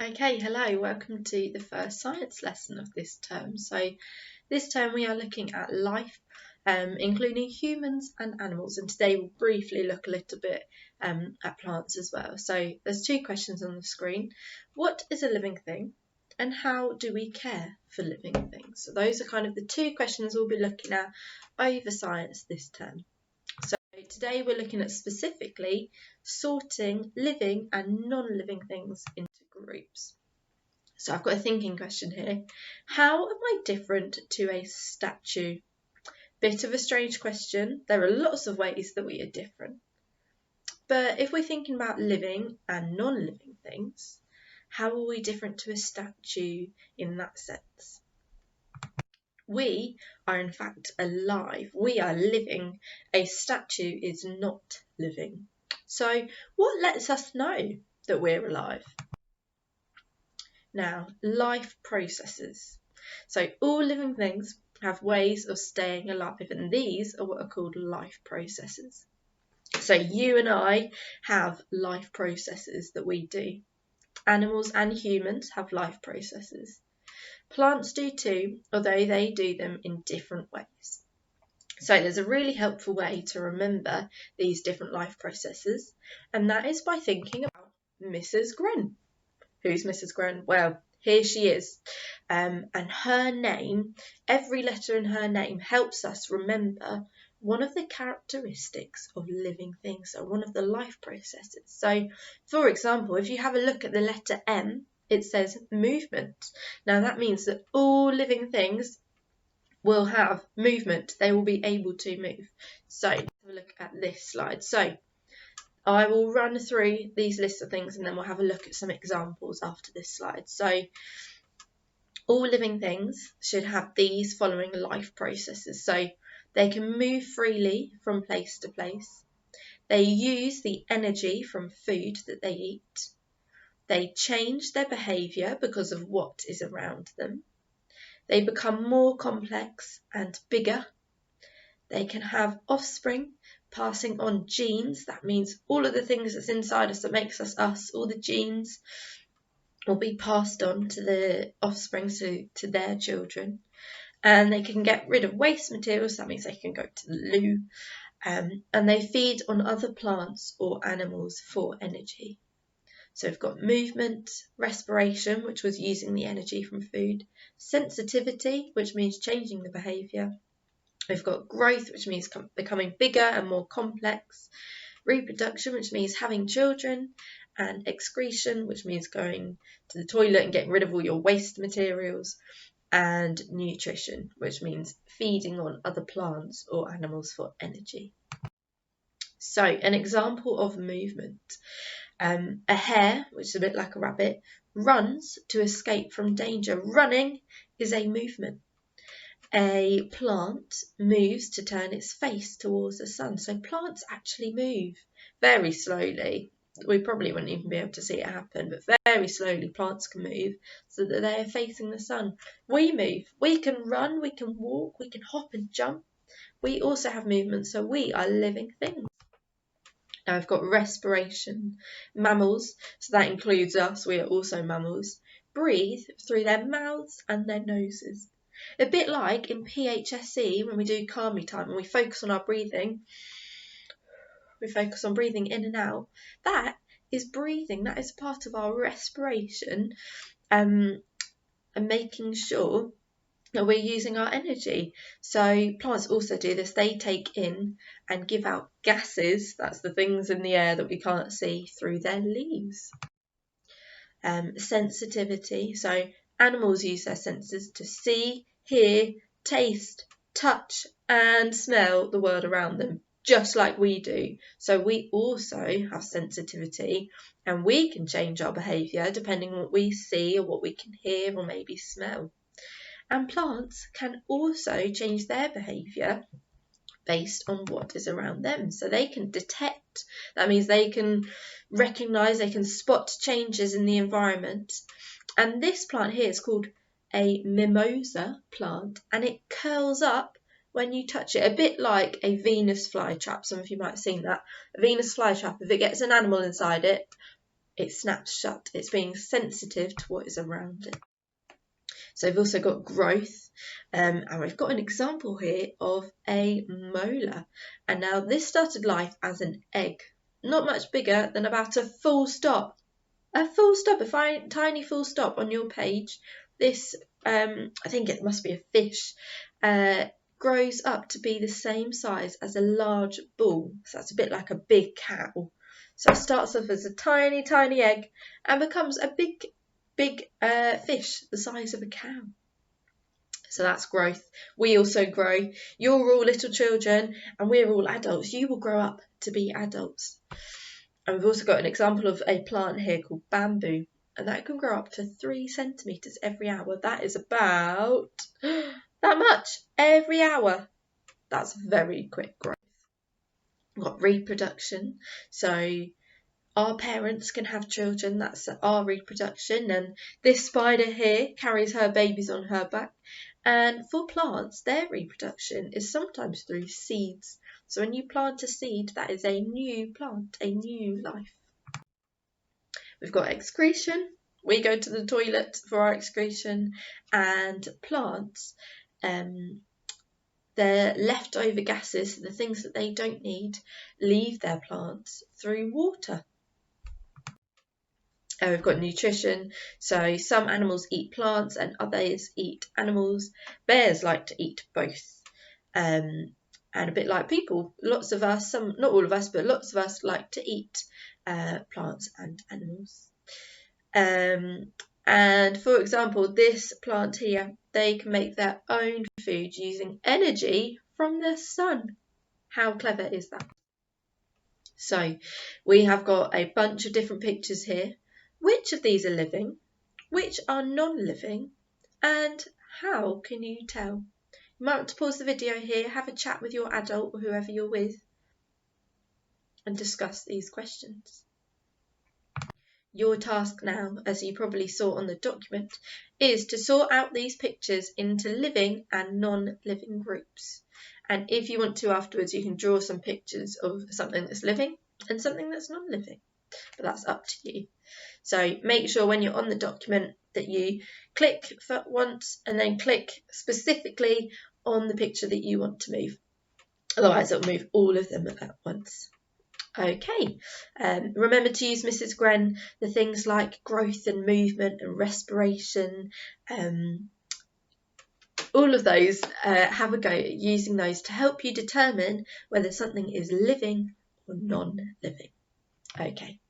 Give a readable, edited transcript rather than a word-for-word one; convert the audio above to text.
Okay, hello, welcome to the first science lesson of this term. So this term we are looking at life, including humans and animals, and today we'll briefly look a little bit at plants as well. So there's two questions on the screen. What is a living thing and how do we care for living things? So those are kind of the two questions we'll be looking at over science this term. So today we're looking at specifically sorting living and non-living things into groups. So I've got a thinking question here. How am I different to a statue? Bit of a strange question. There are lots of ways that we are different. But if we're thinking about living and non-living things, how are we different to a statue in that sense? We are in fact alive. We are living. A statue is not living. So what lets us know that we're alive? Now, life processes. So all living things have ways of staying alive, and these are what are called life processes. So you and I have life processes that we do. Animals and humans have life processes. Plants do too, although they do them in different ways. So there's a really helpful way to remember these different life processes, and that is by thinking about Mrs. Gren. Who's Mrs. Gren? Well, here she is. And her name, every letter in her name helps us remember one of the characteristics of living things, so one of the life processes. So, for example, if you have a look at the letter M, it says movement. Now that means that all living things will have movement. They will be able to move. So, have a look at this slide. So, I will run through these lists of things and then we'll have a look at some examples after this slide. So all living things should have these following life processes. So they can move freely from place to place. They use the energy from food that they eat. They change their behaviour because of what is around them. They become more complex and bigger. They can have offspring, passing on genes. That means all of the things that's inside us that makes us us, all the genes will be passed on to the offspring, so to their children. And they can get rid of waste materials. That means they can go to the loo. And they feed on other plants or animals for energy. So we've got movement, respiration, which was using the energy from food, sensitivity, which means changing the behaviour. We've got growth, which means becoming bigger and more complex, reproduction, which means having children, and excretion, which means going to the toilet and getting rid of all your waste materials, and nutrition, which means feeding on other plants or animals for energy. So an example of movement. A hare, which is a bit like a rabbit, runs to escape from danger. Running is a movement. A plant moves to turn its face towards the sun. So plants actually move very slowly. We probably wouldn't even be able to see it happen, but very slowly plants can move so that they are facing the sun. We move. We can run, we can walk, we can hop and jump. We also have movement, so we are living things. Now I've got respiration. Mammals, so that includes us, we are also mammals, breathe through their mouths and their noses. A bit like in PHSE when we do calm me time and we focus on our breathing, we focus on breathing in and out. That is breathing, that is part of our respiration, and making sure that we're using our energy. So plants also do this. They take in and give out gases, that's the things in the air that we can't see, through their leaves. Sensitivity, so animals use their senses to see, hear, taste, touch and smell the world around them, just like we do. So we also have sensitivity and we can change our behaviour depending on what we see or what we can hear or maybe smell. And plants can also change their behaviour based on what is around them. So they can detect, that means they can recognise, they can spot changes in the environment. And this plant here is called a mimosa plant, and it curls up when you touch it, a bit like a Venus flytrap. Some of you might have seen that. A Venus flytrap, if it gets an animal inside it, it snaps shut. It's being sensitive to what is around it. So we've also got growth, and we've got an example here of a molar. And now this started life as an egg, not much bigger than about a full stop. A full stop, a tiny full stop on your page. This, I think it must be a fish, grows up to be the same size as a large bull. So that's a bit like a big cow. So it starts off as a tiny, tiny egg and becomes a big fish the size of a cow. So that's growth. We also grow. You're all little children and we're all adults. You will grow up to be adults. And we've also got an example of a plant here called bamboo, and that can grow up to 3 centimetres every hour. That is about that much every hour. That's very quick growth. We've got reproduction. So our parents can have children, that's our reproduction, and this spider here carries her babies on her back. And for plants, their reproduction is sometimes through seeds. So when you plant a seed, that is a new plant, a new life. We've got excretion. We go to the toilet for our excretion, and plants, their leftover gases, the things that they don't need, leave their plants through water. We've got nutrition, so some animals eat plants and others eat animals. Bears like to eat both, and a bit like people, lots of us, some, not all of us, but lots of us like to eat plants and animals. And for example, this plant here, they can make their own food using energy from the sun. How clever is that? So we have got a bunch of different pictures here. Which of these are living? Which are non-living? And how can you tell? You might want to pause the video here, have a chat with your adult or whoever you're with, and discuss these questions. Your task now, as you probably saw on the document, is to sort out these pictures into living and non-living groups. And if you want to afterwards, you can draw some pictures of something that's living and something that's non-living. But that's up to you. So make sure when you're on the document that you click for once and then click specifically on the picture that you want to move. Otherwise it'll move all of them at once. Okay, remember to use Mrs. Gren, the things like growth and movement and respiration, all of those, have a go at using those to help you determine whether something is living or non-living. Okay.